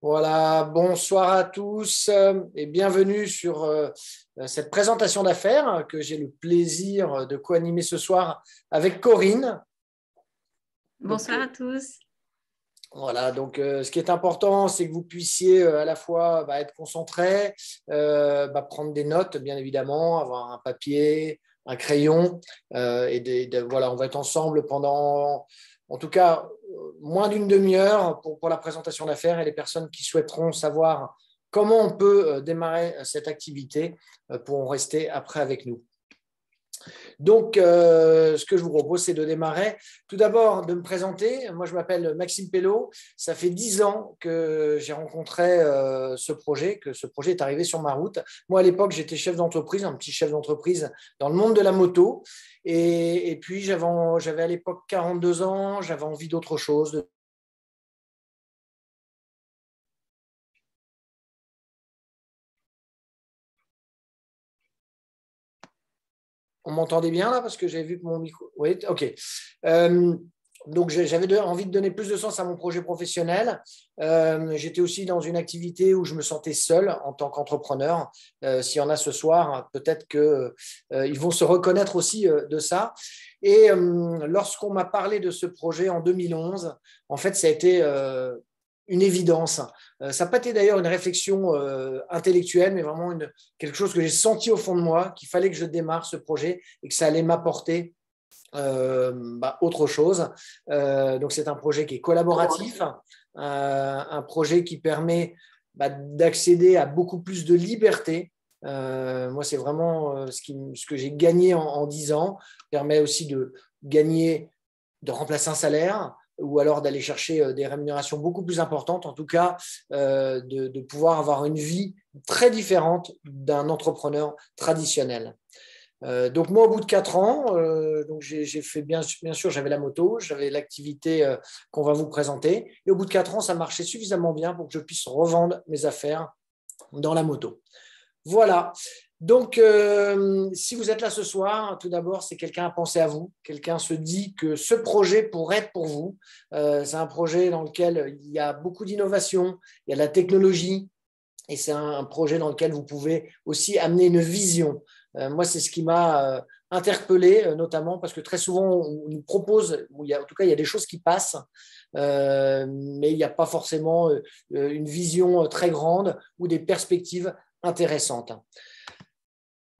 Voilà, bonsoir à tous et bienvenue sur cette présentation d'affaires que j'ai le plaisir de co-animer ce soir avec Corinne. Donc, Bonsoir à tous. voilà, donc ce qui est important, c'est que vous puissiez à la fois être concentré, prendre des notes, bien évidemment, avoir un papier, un crayon, voilà, on va être ensemble pendant, en tout cas, moins d'une demi-heure pour la présentation d'affaires et les personnes qui souhaiteront savoir comment on peut démarrer cette activité pourront rester après avec nous. Donc, ce que je vous propose, c'est de démarrer. Tout d'abord, de me présenter. Moi, je m'appelle Maxime Pello. Ça fait 10 ans que j'ai rencontré ce projet, que ce projet est arrivé sur ma route. Moi, à l'époque, j'étais chef d'entreprise, un petit chef d'entreprise dans le monde de la moto. Et puis, j'avais à l'époque 42 ans, j'avais envie d'autre chose. On m'entendait bien là parce que j'avais vu que mon micro. Oui, ok. Donc, j'avais envie de donner plus de sens à mon projet professionnel. J'étais aussi dans une activité où je me sentais seul en tant qu'entrepreneur. S'il y en a ce soir, peut-être qu'ils vont se reconnaître aussi de ça. Et lorsqu'on m'a parlé de ce projet en 2011, en fait, ça a été une évidence. Ça n'a pas été d'ailleurs une réflexion intellectuelle, mais vraiment quelque chose que j'ai senti au fond de moi, qu'il fallait que je démarre ce projet et que ça allait m'apporter autre chose. Donc, c'est un projet qui est collaboratif, un projet qui permet d'accéder à beaucoup plus de liberté. Moi, c'est vraiment ce que j'ai gagné en 10 ans. Permet aussi de remplacer un salaire ou alors d'aller chercher des rémunérations beaucoup plus importantes, en tout cas de pouvoir avoir une vie très différente d'un entrepreneur traditionnel. Donc moi, au bout de 4 ans, donc j'ai fait bien sûr, j'avais la moto, j'avais l'activité qu'on va vous présenter. Et au bout de 4 ans, ça marchait suffisamment bien pour que je puisse revendre mes affaires dans la moto. Voilà. Donc, si vous êtes là ce soir, tout d'abord, c'est quelqu'un a pensé à vous. Quelqu'un se dit que ce projet pourrait être pour vous. C'est un projet dans lequel il y a beaucoup d'innovation, il y a de la technologie, et c'est un projet dans lequel vous pouvez aussi amener une vision. Moi, c'est ce qui m'a interpellé, notamment parce que très souvent, on nous propose, en tout cas, il y a des choses qui passent, mais il n'y a pas forcément une vision très grande ou des perspectives intéressantes.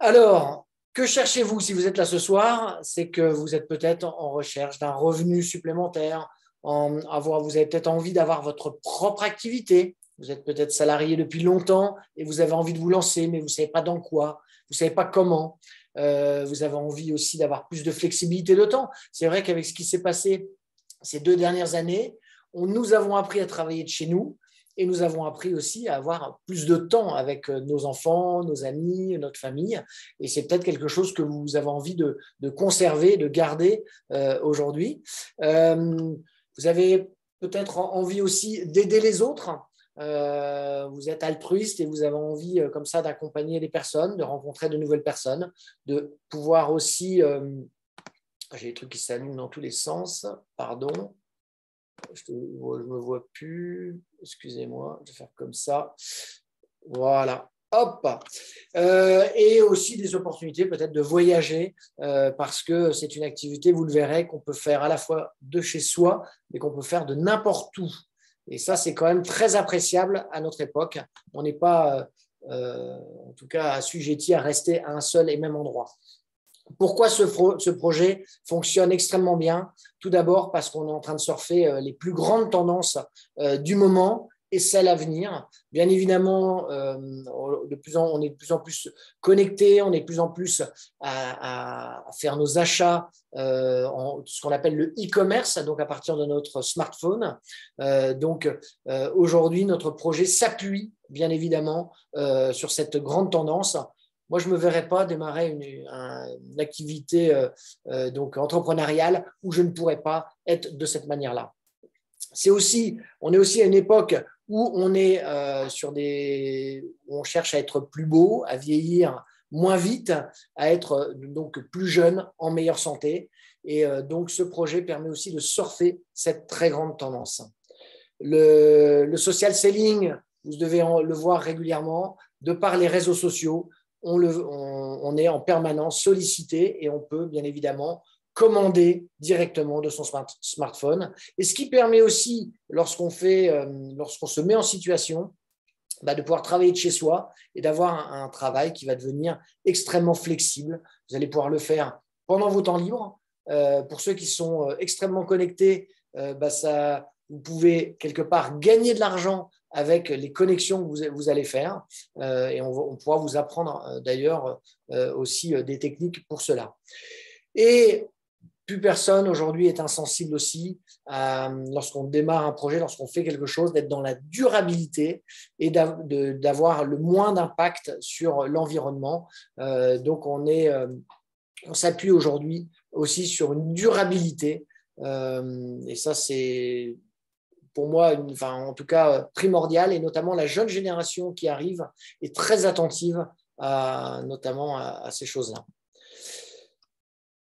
Alors, que cherchez-vous si vous êtes là ce soir? C'est que vous êtes peut-être en recherche d'un revenu supplémentaire, vous avez peut-être envie d'avoir votre propre activité. Vous êtes peut-être salarié depuis longtemps et vous avez envie de vous lancer, mais vous ne savez pas dans quoi, vous ne savez pas comment. Vous avez envie aussi d'avoir plus de flexibilité de temps. C'est vrai qu'avec ce qui s'est passé ces 2 dernières années, nous avons appris à travailler de chez nous et nous avons appris aussi à avoir plus de temps avec nos enfants, nos amis, notre famille. Et c'est peut-être quelque chose que vous avez envie de conserver, de garder aujourd'hui. Vous avez peut-être envie aussi d'aider les autres. Vous êtes altruiste et vous avez envie comme ça d'accompagner les personnes, de rencontrer de nouvelles personnes, de pouvoir aussi… j'ai des trucs qui s'allument dans tous les sens, pardon. Je ne me vois plus, excusez-moi, je vais faire comme ça. Voilà. Hop. Et aussi des opportunités peut-être de voyager parce que c'est une activité, vous le verrez, qu'on peut faire à la fois de chez soi, mais qu'on peut faire de n'importe où. Et ça, c'est quand même très appréciable à notre époque. On n'est pas, en tout cas, assujetti à rester à un seul et même endroit. Pourquoi ce projet fonctionne extrêmement bien? Tout d'abord parce qu'on est en train de surfer les plus grandes tendances du moment et celles à venir. Bien évidemment, on est de plus en plus connectés, on est de plus en plus à faire nos achats en ce qu'on appelle le e-commerce, donc à partir de notre smartphone. Aujourd'hui, notre projet s'appuie bien évidemment sur cette grande tendance. Moi, je ne me verrais pas démarrer une activité donc entrepreneuriale où je ne pourrais pas être de cette manière-là. On est aussi à une époque où on est où on cherche à être plus beau, à vieillir moins vite, à être donc plus jeune, en meilleure santé. Et donc, ce projet permet aussi de surfer cette très grande tendance. Le social selling, vous devez le voir régulièrement. De par les réseaux sociaux, on est en permanence sollicité et on peut bien évidemment commander directement de son smartphone. Et ce qui permet aussi, lorsqu'on se met en situation, de pouvoir travailler de chez soi et d'avoir un travail qui va devenir extrêmement flexible. Vous allez pouvoir le faire pendant vos temps libres. Pour ceux qui sont extrêmement connectés, vous pouvez quelque part gagner de l'argent avec les connexions que vous allez faire. Et on pourra vous apprendre d'ailleurs aussi des techniques pour cela. Et plus personne aujourd'hui est insensible aussi lorsqu'on démarre un projet, lorsqu'on fait quelque chose, d'être dans la durabilité et d'avoir le moins d'impact sur l'environnement. Donc, on s'appuie aujourd'hui aussi sur une durabilité. Et ça, c'est pour moi, en tout cas, primordial. Et notamment, la jeune génération qui arrive est très attentive notamment à ces choses-là.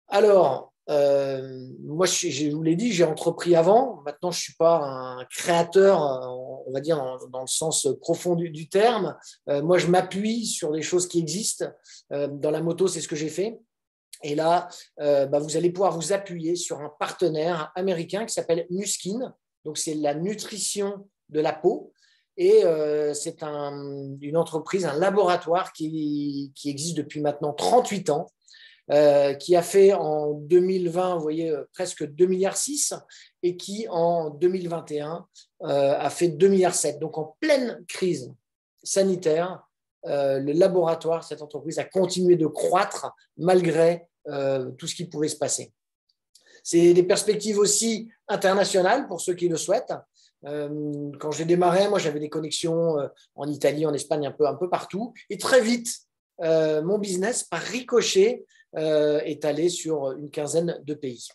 Alors, moi, je vous l'ai dit, j'ai entrepris avant. Maintenant, je ne suis pas un créateur, on va dire, dans le sens profond du terme. Moi, je m'appuie sur des choses qui existent. Dans la moto, c'est ce que j'ai fait. Et là, vous allez pouvoir vous appuyer sur un partenaire américain qui s'appelle Nu-Skin. Donc, c'est la nutrition de la peau. Et c'est une entreprise, un laboratoire qui existe depuis maintenant 38 ans. Qui a fait en 2020, vous voyez, presque 2,6 milliards et qui en 2021 a fait 2,7 milliards. Donc en pleine crise sanitaire, le laboratoire, cette entreprise, a continué de croître malgré tout ce qui pouvait se passer. C'est des perspectives aussi internationales pour ceux qui le souhaitent. Quand j'ai démarré, moi j'avais des connexions en Italie, en Espagne, un peu partout. Et très vite, mon business, par ricochet, est allé sur une quinzaine de pays.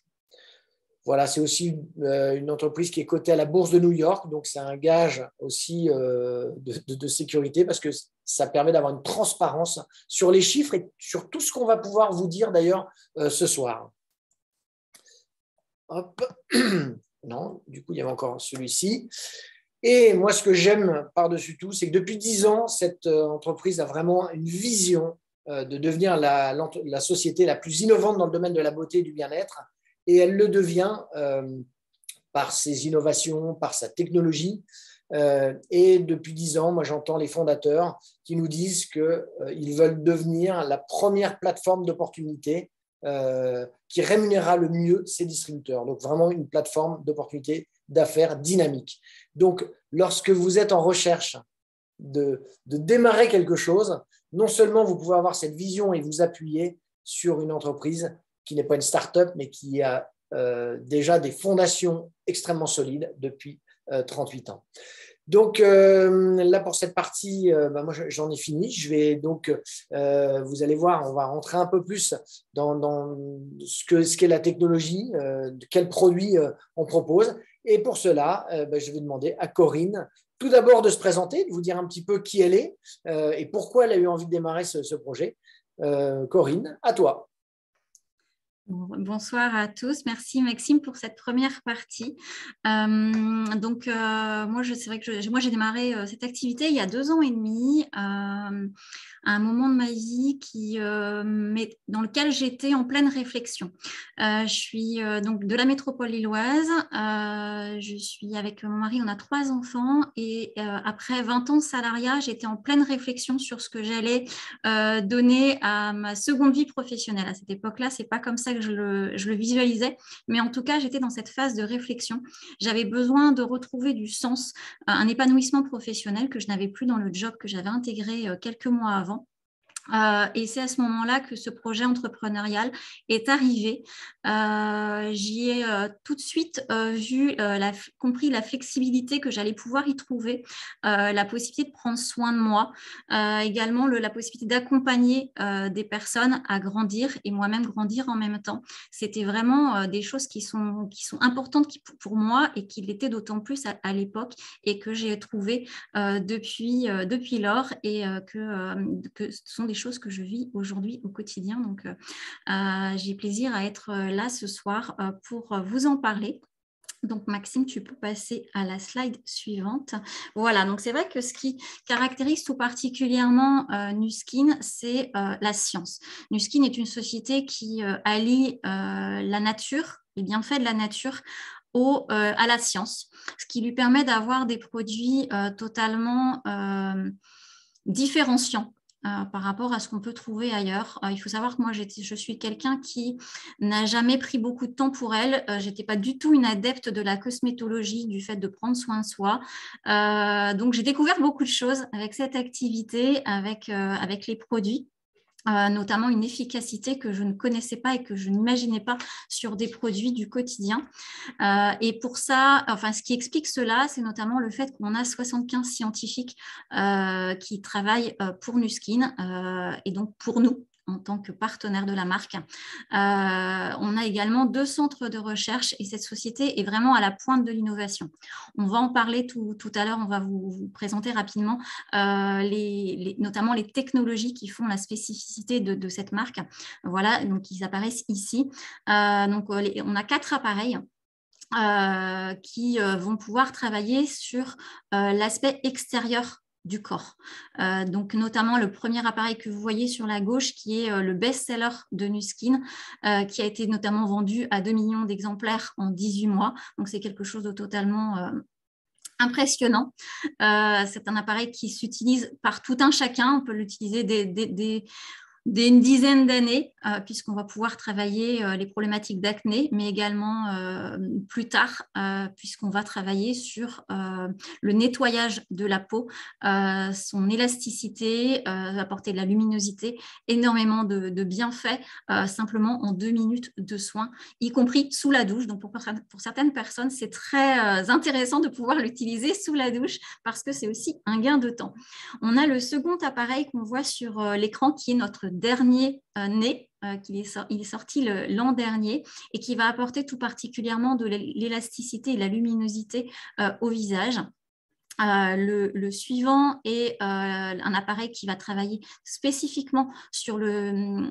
Voilà, c'est aussi une entreprise qui est cotée à la bourse de New York, donc c'est un gage aussi de sécurité parce que ça permet d'avoir une transparence sur les chiffres et sur tout ce qu'on va pouvoir vous dire d'ailleurs ce soir. Hop. Non, du coup, il y avait encore celui-ci. Et moi, ce que j'aime par-dessus tout, c'est que depuis 10 ans, cette entreprise a vraiment une vision de devenir la société la plus innovante dans le domaine de la beauté et du bien-être. Et elle le devient par ses innovations, par sa technologie. Et depuis 10 ans, moi, j'entends les fondateurs qui nous disent qu'ils veulent devenir la première plateforme d'opportunité qui rémunérera le mieux ses distributeurs. Donc, vraiment une plateforme d'opportunité d'affaires dynamique. Donc, lorsque vous êtes en recherche de démarrer quelque chose, non seulement vous pouvez avoir cette vision et vous appuyer sur une entreprise qui n'est pas une start-up, mais qui a déjà des fondations extrêmement solides depuis 38 ans. Donc, là, pour cette partie, moi, j'en ai fini. Je vais donc, vous allez voir, on va rentrer un peu plus dans ce qu'est la technologie, de quels produits on propose. Et pour cela, je vais demander à Corinne, tout d'abord de se présenter, de vous dire un petit peu qui elle est et pourquoi elle a eu envie de démarrer ce projet. Corinne, à toi. Bonsoir à tous. Merci Maxime pour cette première partie. Moi, c'est vrai que moi j'ai démarré cette activité il y a 2 ans et demi, à un moment de ma vie dans lequel j'étais en pleine réflexion. Je suis donc de la métropole lilloise. Je suis avec mon mari, on a 3 enfants et après 20 ans de salariat, j'étais en pleine réflexion sur ce que j'allais donner à ma seconde vie professionnelle. À cette époque-là, c'est pas comme ça que je le visualisais, mais en tout cas, j'étais dans cette phase de réflexion. J'avais besoin de retrouver du sens, un épanouissement professionnel que je n'avais plus dans le job que j'avais intégré quelques mois avant. Et c'est à ce moment-là que ce projet entrepreneurial est arrivé. J'y ai tout de suite compris la flexibilité que j'allais pouvoir y trouver, la possibilité de prendre soin de moi, également la possibilité d'accompagner des personnes à grandir et moi-même grandir en même temps. C'était vraiment des choses qui sont importantes pour moi et qui l'étaient d'autant plus à l'époque et que j'ai trouvé depuis lors et que ce sont des choses que je vis aujourd'hui au quotidien. Donc, j'ai plaisir à être là ce soir pour vous en parler. Donc, Maxime, tu peux passer à la slide suivante. Voilà, donc c'est vrai que ce qui caractérise tout particulièrement Nu Skin, c'est la science. Nu Skin est une société qui allie la nature, les bienfaits de la nature, à la science, ce qui lui permet d'avoir des produits totalement différenciants par rapport à ce qu'on peut trouver ailleurs. Il faut savoir que moi, je suis quelqu'un qui n'a jamais pris beaucoup de temps pour elle. Je n'étais pas du tout une adepte de la cosmétologie, du fait de prendre soin de soi. Donc, j'ai découvert beaucoup de choses avec cette activité, avec les produits. Notamment une efficacité que je ne connaissais pas et que je n'imaginais pas sur des produits du quotidien. Et pour ça, enfin, ce qui explique cela, c'est notamment le fait qu'on a 75 scientifiques qui travaillent pour Nu Skin et donc pour nous, en tant que partenaire de la marque. On a également 2 centres de recherche et cette société est vraiment à la pointe de l'innovation. On va en parler tout à l'heure, on va vous présenter rapidement notamment les technologies qui font la spécificité de cette marque. Voilà, donc ils apparaissent ici. Donc on a 4 appareils qui vont pouvoir travailler sur l'aspect extérieur du corps. Donc notamment le premier appareil que vous voyez sur la gauche qui est le best-seller de Nu Skin qui a été notamment vendu à 2 millions d'exemplaires en 18 mois. Donc c'est quelque chose de totalement impressionnant. C'est un appareil qui s'utilise par tout un chacun. On peut l'utiliser une dizaine d'années, puisqu'on va pouvoir travailler les problématiques d'acné, mais également plus tard, puisqu'on va travailler sur le nettoyage de la peau, son élasticité, apporter de la luminosité, énormément de bienfaits, simplement en 2 minutes de soins, y compris sous la douche. Donc, pour certaines personnes, c'est très intéressant de pouvoir l'utiliser sous la douche, parce que c'est aussi un gain de temps. On a le second appareil qu'on voit sur l'écran, qui est notre dernier nez, il est sorti l'an dernier et qui va apporter tout particulièrement de l'élasticité et de la luminosité au visage. Le suivant est un appareil qui va travailler spécifiquement sur le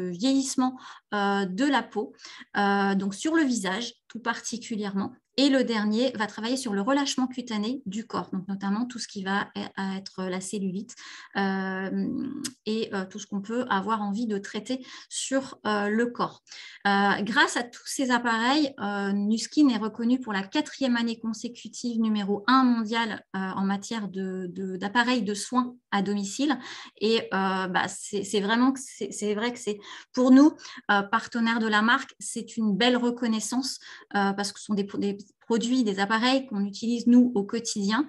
vieillissement de la peau, donc sur le visage tout particulièrement. Et le dernier va travailler sur le relâchement cutané du corps, donc notamment tout ce qui va être la cellulite et tout ce qu'on peut avoir envie de traiter sur le corps. Grâce à tous ces appareils, Nu Skin est reconnu pour la 4e année consécutive numéro 1 mondial en matière d'appareils de soins à domicile. Et c'est vrai que c'est pour nous, partenaires de la marque, c'est une belle reconnaissance parce que ce sont des produits, des appareils qu'on utilise nous au quotidien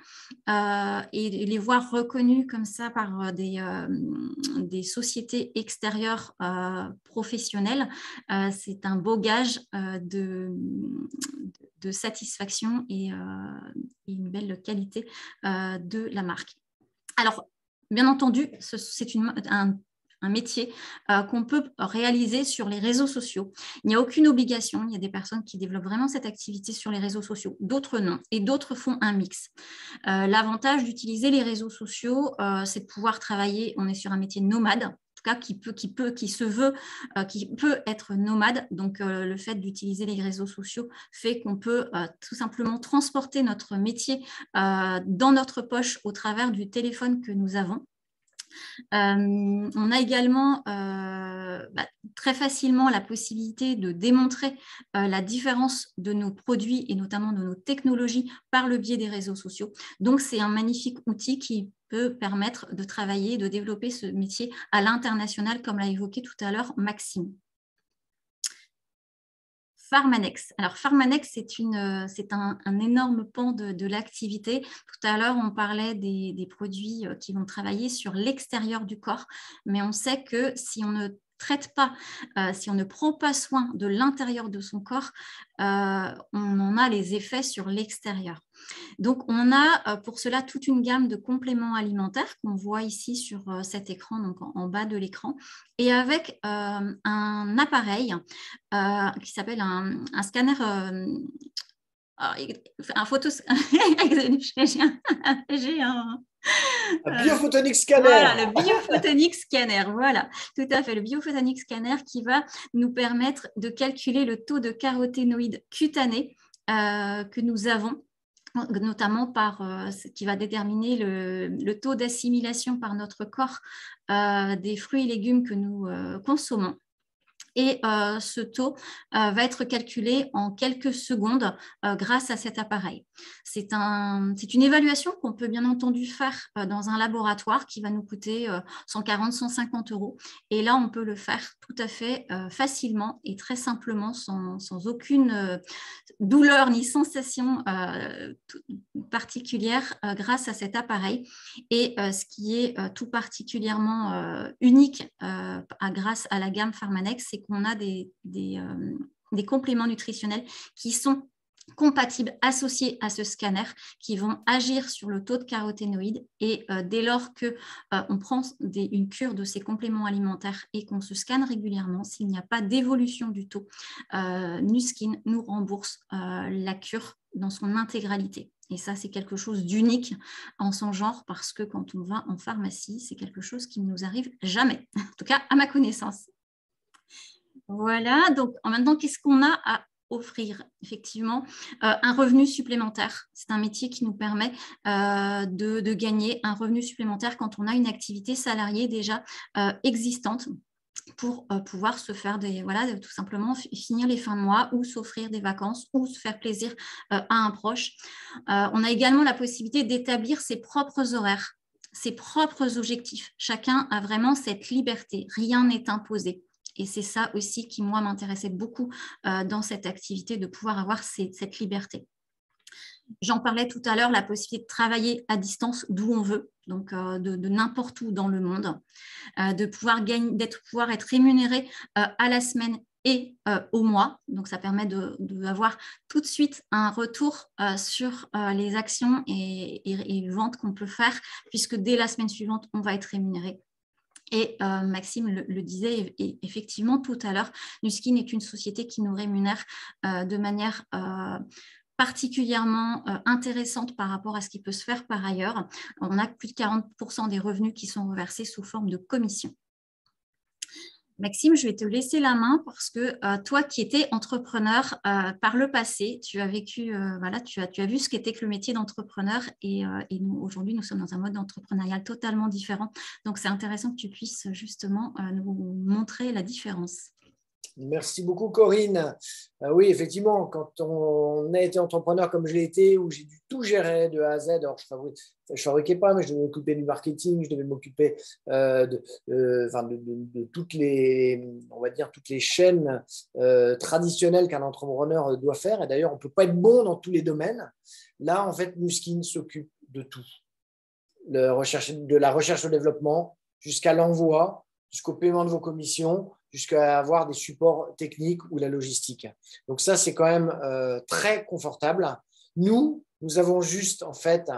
et les voir reconnus comme ça par des sociétés extérieures professionnelles, c'est un beau gage de satisfaction et une belle qualité de la marque. Alors, bien entendu, c'est un métier qu'on peut réaliser sur les réseaux sociaux. Il n'y a aucune obligation. Il y a des personnes qui développent vraiment cette activité sur les réseaux sociaux, d'autres non, et d'autres font un mix. L'avantage d'utiliser les réseaux sociaux, c'est de pouvoir travailler. On est sur un métier nomade, en tout cas qui peut être nomade. Donc, le fait d'utiliser les réseaux sociaux fait qu'on peut tout simplement transporter notre métier dans notre poche au travers du téléphone que nous avons. On a également très facilement la possibilité de démontrer la différence de nos produits et notamment de nos technologies par le biais des réseaux sociaux. Donc, c'est un magnifique outil qui peut permettre de travailler, de développer ce métier à l'international, comme l'a évoqué tout à l'heure Maxime. Pharmanex. Alors, Pharmanex, c'est un énorme pan de l'activité. Tout à l'heure, on parlait des produits qui vont travailler sur l'extérieur du corps, mais on sait que si on ne traite pas, si on ne prend pas soin de l'intérieur de son corps, on en a les effets sur l'extérieur. Donc, on a pour cela toute une gamme de compléments alimentaires qu'on voit ici sur cet écran, donc en bas de l'écran, et avec un appareil qui s'appelle un scanner, un photo. J'ai Un biophotonic scanner. Voilà, le biophotonic scanner. Voilà, tout à fait. Le biophotonic scanner qui va nous permettre de calculer le taux de caroténoïdes cutanés que nous avons, notamment ce qui va déterminer le taux d'assimilation par notre corps des fruits et légumes que nous consommons. Et ce taux va être calculé en quelques secondes grâce à cet appareil. C'est une évaluation qu'on peut bien entendu faire dans un laboratoire qui va nous coûter 140, 150 €. Et là, on peut le faire tout à fait facilement et très simplement, sans aucune douleur ni sensation particulière grâce à cet appareil. Et ce qui est tout particulièrement unique grâce à la gamme Pharmanex, c'est qu'on a des compléments nutritionnels qui sont compatibles, associés à ce scanner, qui vont agir sur le taux de caroténoïdes. Et dès lors qu'on prend une cure de ces compléments alimentaires et qu'on se scanne régulièrement, s'il n'y a pas d'évolution du taux, Nu-Skin nous rembourse la cure dans son intégralité. Et ça, c'est quelque chose d'unique en son genre, parce que quand on va en pharmacie, c'est quelque chose qui ne nous arrive jamais, en tout cas à ma connaissance. Voilà, donc maintenant, qu'est-ce qu'on a à offrir? Effectivement, un revenu supplémentaire. C'est un métier qui nous permet de gagner un revenu supplémentaire quand on a une activité salariée déjà existante, pour pouvoir se faire tout simplement finir les fins de mois ou s'offrir des vacances ou se faire plaisir à un proche. On a également la possibilité d'établir ses propres horaires, ses propres objectifs. Chacun a vraiment cette liberté, rien n'est imposé. Et c'est ça aussi qui, moi, m'intéressait beaucoup dans cette activité, de pouvoir avoir cette liberté. J'en parlais tout à l'heure, la possibilité de travailler à distance d'où on veut, donc de n'importe où dans le monde, de pouvoir être rémunéré à la semaine et au mois. Donc, ça permet d'avoir tout de suite un retour sur les actions et ventes qu'on peut faire, puisque dès la semaine suivante, on va être rémunéré. Et Maxime le disait effectivement tout à l'heure, Nu-Skin est une société qui nous rémunère de manière particulièrement intéressante par rapport à ce qui peut se faire par ailleurs. On a plus de 40% des revenus qui sont reversés sous forme de commission. Maxime, je vais te laisser la main parce que toi qui étais entrepreneur par le passé, tu as vécu, tu as vu ce qu'était que le métier d'entrepreneur, et nous, aujourd'hui, nous sommes dans un mode entrepreneurial totalement différent. Donc, c'est intéressant que tu puisses justement nous montrer la différence. Merci beaucoup, Corinne. Oui, effectivement, quand on a été entrepreneur comme je l'ai été, où j'ai dû tout gérer de A à Z, alors je ne fabriquais pas, mais je devais m'occuper du marketing, je devais m'occuper de toutes les, on va dire, toutes les chaînes traditionnelles qu'un entrepreneur doit faire. Et d'ailleurs, on ne peut pas être bon dans tous les domaines. Là, en fait, Nu-Skin s'occupe de tout. De la recherche et développement jusqu'à l'envoi, jusqu'au paiement de vos commissions, jusqu'à avoir des supports techniques ou la logistique. Donc ça, c'est quand même très confortable. Nous avons juste en fait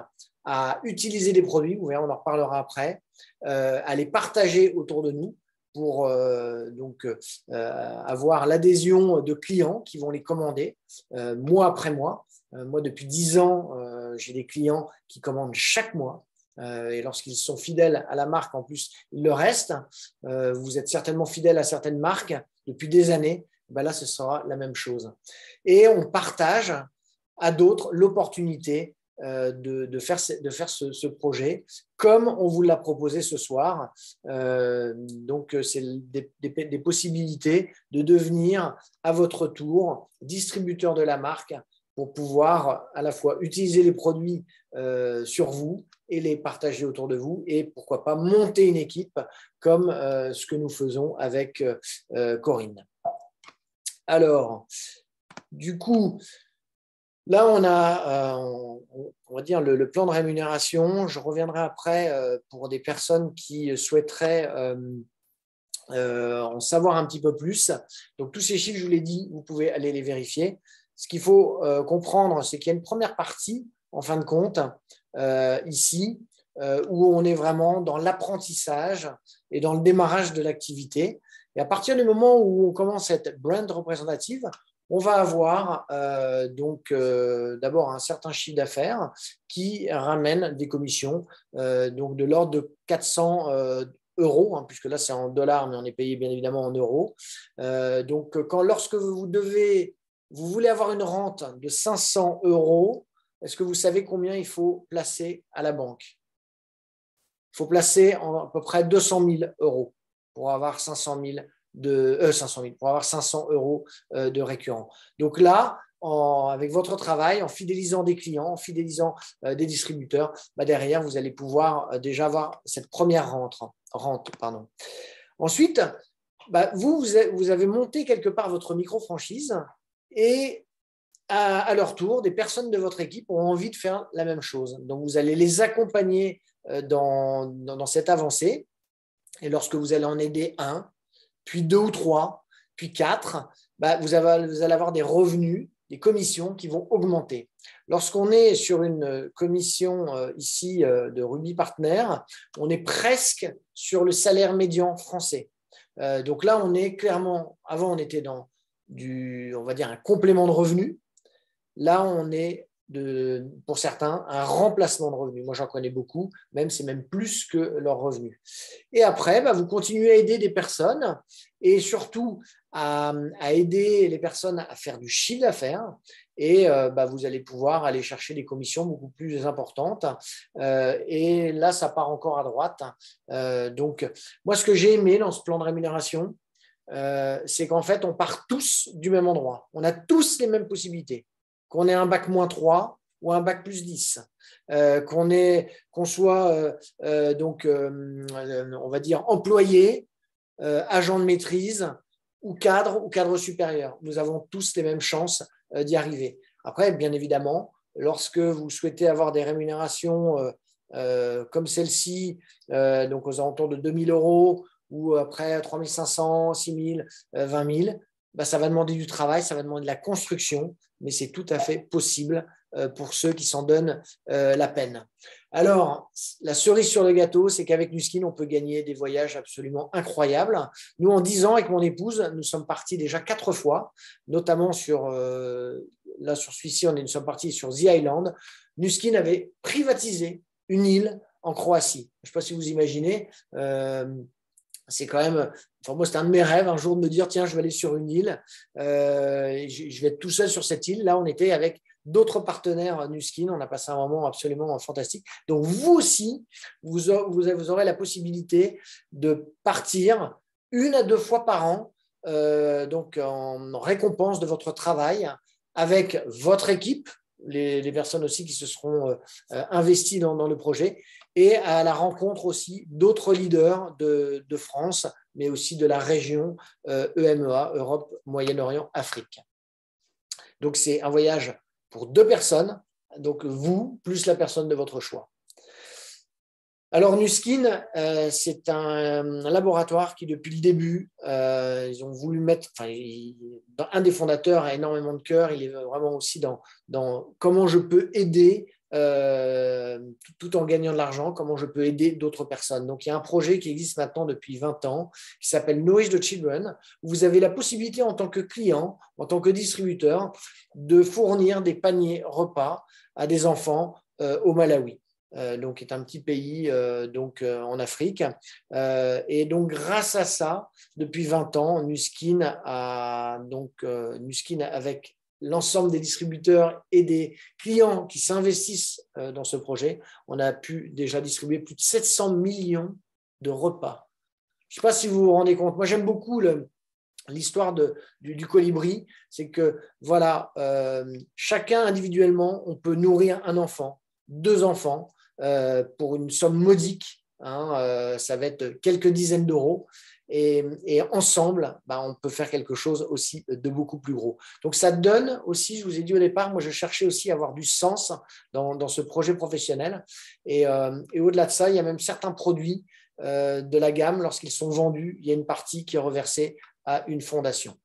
à utiliser les produits, vous verrez, on en reparlera après, à les partager autour de nous pour avoir l'adhésion de clients qui vont les commander mois après mois. Moi, depuis 10 ans, j'ai des clients qui commandent chaque mois. Et lorsqu'ils sont fidèles à la marque, en plus, ils le restent. Vous êtes certainement fidèles à certaines marques depuis des années. Ben là, ce sera la même chose. Et on partage à d'autres l'opportunité de faire ce projet comme on vous l'a proposé ce soir. Donc, c'est des possibilités de devenir à votre tour distributeur de la marque pour pouvoir à la fois utiliser les produits sur vous et les partager autour de vous, et pourquoi pas monter une équipe comme ce que nous faisons avec Corinne. Alors, du coup, là, on a, on va dire, le plan de rémunération. Je reviendrai après pour des personnes qui souhaiteraient en savoir un petit peu plus. Donc, tous ces chiffres, je vous l'ai dit, vous pouvez aller les vérifier. Ce qu'il faut comprendre, c'est qu'il y a une première partie, en fin de compte, ici, où on est vraiment dans l'apprentissage et dans le démarrage de l'activité. Et à partir du moment où on commence à être brand représentative, on va avoir d'abord un certain chiffre d'affaires qui ramène des commissions donc de l'ordre de 400 euros, hein, puisque là c'est en dollars, mais on est payé bien évidemment en euros. Lorsque vous voulez avoir une rente de 500 euros, est-ce que vous savez combien il faut placer à la banque? Il faut placer à peu près 200 000 euros pour avoir 500 000 pour avoir 500 euros de récurrent. Donc là, avec votre travail, en fidélisant des clients, en fidélisant des distributeurs, derrière, vous allez pouvoir déjà avoir cette première rente. Ensuite, vous avez monté quelque part votre micro-franchise et à leur tour, des personnes de votre équipe ont envie de faire la même chose. Donc, vous allez les accompagner dans cette avancée. Et lorsque vous allez en aider un, puis deux ou trois, puis quatre, vous allez avoir des revenus, des commissions qui vont augmenter. Lorsqu'on est sur une commission ici de Ruby Partner, on est presque sur le salaire médian français. Donc là, on est clairement, avant on était dans on va dire un complément de revenus. Là, on est pour certains un remplacement de revenus. Moi, j'en connais beaucoup, c'est même plus que leurs revenus. Et après, vous continuez à aider des personnes et surtout à aider les personnes à faire du chiffre d'affaires. Et vous allez pouvoir aller chercher des commissions beaucoup plus importantes. Et là, ça part encore à droite. Donc, moi, ce que j'ai aimé dans ce plan de rémunération, c'est qu'en fait, on part tous du même endroit. On a tous les mêmes possibilités. Qu'on ait un bac -3 ou un bac +10, qu'on soit on va dire employé, agent de maîtrise ou cadre supérieur. Nous avons tous les mêmes chances d'y arriver. Après, bien évidemment, lorsque vous souhaitez avoir des rémunérations comme celle-ci, donc aux alentours de 2 000 euros ou après 3 500, 6 000, 20 000, ça va demander du travail, ça va demander de la construction, mais c'est tout à fait possible pour ceux qui s'en donnent la peine. Alors, la cerise sur le gâteau, c'est qu'avec Nuskin, on peut gagner des voyages absolument incroyables. Nous, en 10 ans, avec mon épouse, nous sommes partis déjà 4 fois, notamment sur celui-ci, nous sommes partis sur The Island. Nuskin avait privatisé une île en Croatie. Je ne sais pas si vous imaginez, c'est quand même, moi c'était un de mes rêves un jour de me dire tiens je vais aller sur une île, je vais être tout seul sur cette île. Là on était avec d'autres partenaires Nuskin, on a passé un moment absolument fantastique. Donc vous aussi vous aurez la possibilité de partir 1 à 2 fois par an, donc en récompense de votre travail avec votre équipe, les personnes aussi qui se seront investies dans le projet, et à la rencontre aussi d'autres leaders de France, mais aussi de la région EMEA, Europe, Moyen-Orient, Afrique. Donc, c'est un voyage pour 2 personnes, donc vous, plus la personne de votre choix. Alors, Nuskin, c'est un laboratoire qui, depuis le début, ils ont voulu mettre, un des fondateurs a énormément de cœur, il est vraiment aussi dans comment je peux aider tout en gagnant de l'argent, comment je peux aider d'autres personnes. Donc, il y a un projet qui existe maintenant depuis 20 ans qui s'appelle Nourish the Children, où vous avez la possibilité en tant que client, en tant que distributeur, de fournir des paniers repas à des enfants au Malawi. Donc, qui est un petit pays en Afrique. Et donc, grâce à ça, depuis 20 ans, Nuskin, avec l'ensemble des distributeurs et des clients qui s'investissent dans ce projet, on a pu déjà distribuer plus de 700 millions de repas. Je ne sais pas si vous vous rendez compte. Moi, j'aime beaucoup l'histoire du colibri. C'est que, voilà, chacun individuellement, on peut nourrir un enfant, 2 enfants, pour une somme modique. Ça va être quelques dizaines d'euros. Et ensemble, on peut faire quelque chose aussi de beaucoup plus gros. Donc, ça donne aussi, je vous ai dit au départ, moi, je cherchais aussi à avoir du sens dans ce projet professionnel. Et au-delà de ça, il y a même certains produits de la gamme, lorsqu'ils sont vendus, il y a une partie qui est reversée à une fondation.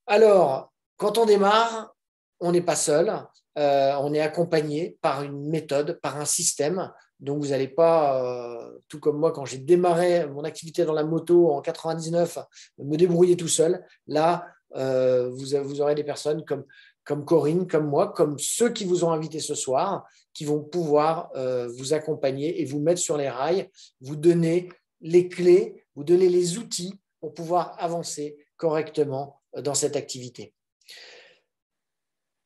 Alors, quand on démarre, on n'est pas seul. On est accompagné par une méthode, par un système. Donc, vous n'allez pas, tout comme moi, quand j'ai démarré mon activité dans la moto en 99, me débrouiller tout seul. Là, vous aurez des personnes comme Corinne, comme moi, comme ceux qui vous ont invité ce soir, qui vont pouvoir vous accompagner et vous mettre sur les rails, vous donner les clés, vous donner les outils pour pouvoir avancer correctement dans cette activité.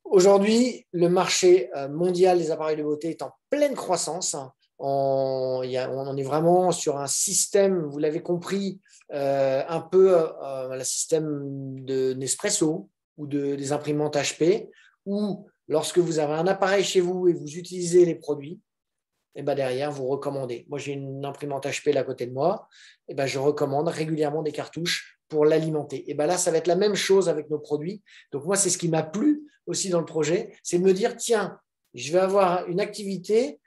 Aujourd'hui, le marché mondial des appareils de beauté est en pleine croissance. On est vraiment sur un système, vous l'avez compris, un peu le système de Nespresso ou des imprimantes HP, où lorsque vous avez un appareil chez vous et vous utilisez les produits, et ben derrière, vous recommandez. Moi, j'ai une imprimante HP là à côté de moi, et ben je recommande régulièrement des cartouches pour l'alimenter. Et ben là, ça va être la même chose avec nos produits. Donc moi, c'est ce qui m'a plu aussi dans le projet, c'est de me dire, tiens, je vais avoir une activité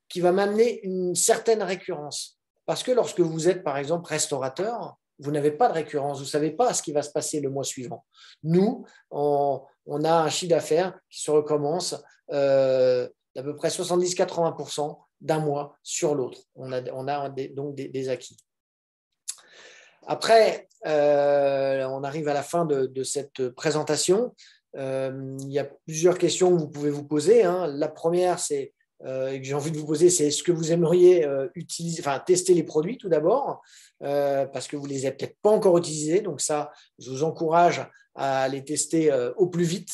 qui va m'amener une certaine récurrence. Parce que lorsque vous êtes, par exemple, restaurateur, vous n'avez pas de récurrence, vous ne savez pas ce qui va se passer le mois suivant. Nous, on a un chiffre d'affaires qui se recommence d'à peu près 70-80% d'un mois sur l'autre. On a donc des acquis. Après, on arrive à la fin de cette présentation. Il y a plusieurs questions que vous pouvez vous poser. La première, c'est que j'ai envie de vous poser, c'est est-ce que vous aimeriez tester les produits tout d'abord, parce que vous ne les avez peut-être pas encore utilisés. Donc ça, je vous encourage à les tester au plus vite,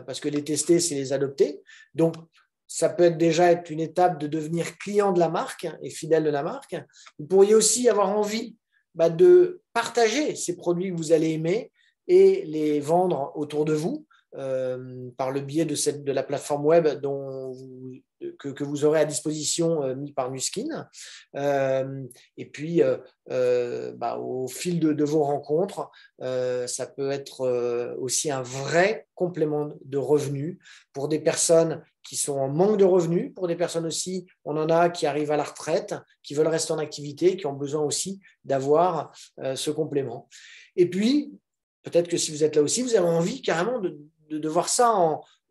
parce que les tester, c'est les adopter. Donc, ça peut être une étape de devenir client de la marque et fidèle de la marque. Vous pourriez aussi avoir envie de partager ces produits que vous allez aimer et les vendre autour de vous par le biais de la plateforme web que vous aurez à disposition mis par Nuskin. Et puis, au fil de vos rencontres, ça peut être aussi un vrai complément de revenus pour des personnes qui sont en manque de revenus, pour des personnes aussi, on en a qui arrivent à la retraite, qui veulent rester en activité, qui ont besoin aussi d'avoir ce complément. Et puis, peut-être que si vous êtes là aussi, vous avez envie carrément de voir ça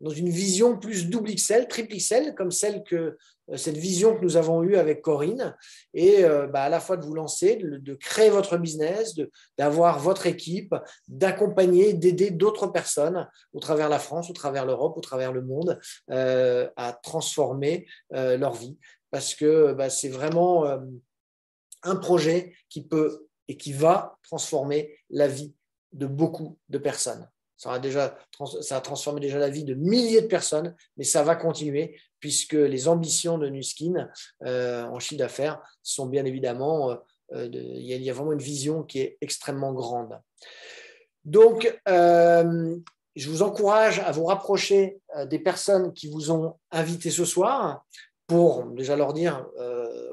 dans une vision plus double XL, triple XL, comme cette vision que nous avons eue avec Corinne, et à la fois de vous lancer, de créer votre business, d'avoir votre équipe, d'accompagner, d'aider d'autres personnes au travers la France, au travers l'Europe, au travers le monde, à transformer leur vie. Parce que c'est vraiment un projet qui peut et qui va transformer la vie de beaucoup de personnes. Ça a transformé déjà la vie de milliers de personnes, mais ça va continuer puisque les ambitions de Nuskin en chiffre d'affaires sont bien évidemment, il y a vraiment une vision qui est extrêmement grande. Donc, je vous encourage à vous rapprocher des personnes qui vous ont invité ce soir pour déjà leur dire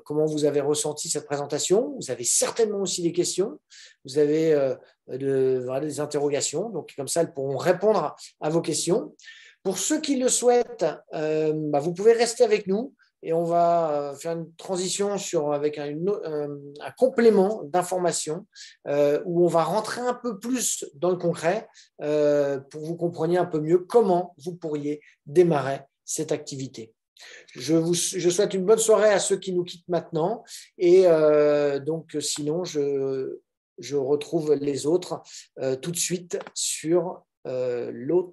comment vous avez ressenti cette présentation. Vous avez certainement aussi des questions, vous avez des interrogations, donc comme ça, elles pourront répondre à vos questions. Pour ceux qui le souhaitent, vous pouvez rester avec nous et on va faire une transition avec un complément d'information où on va rentrer un peu plus dans le concret pour que vous compreniez un peu mieux comment vous pourriez démarrer cette activité. Je souhaite une bonne soirée à ceux qui nous quittent maintenant et donc sinon je retrouve les autres tout de suite sur l'autre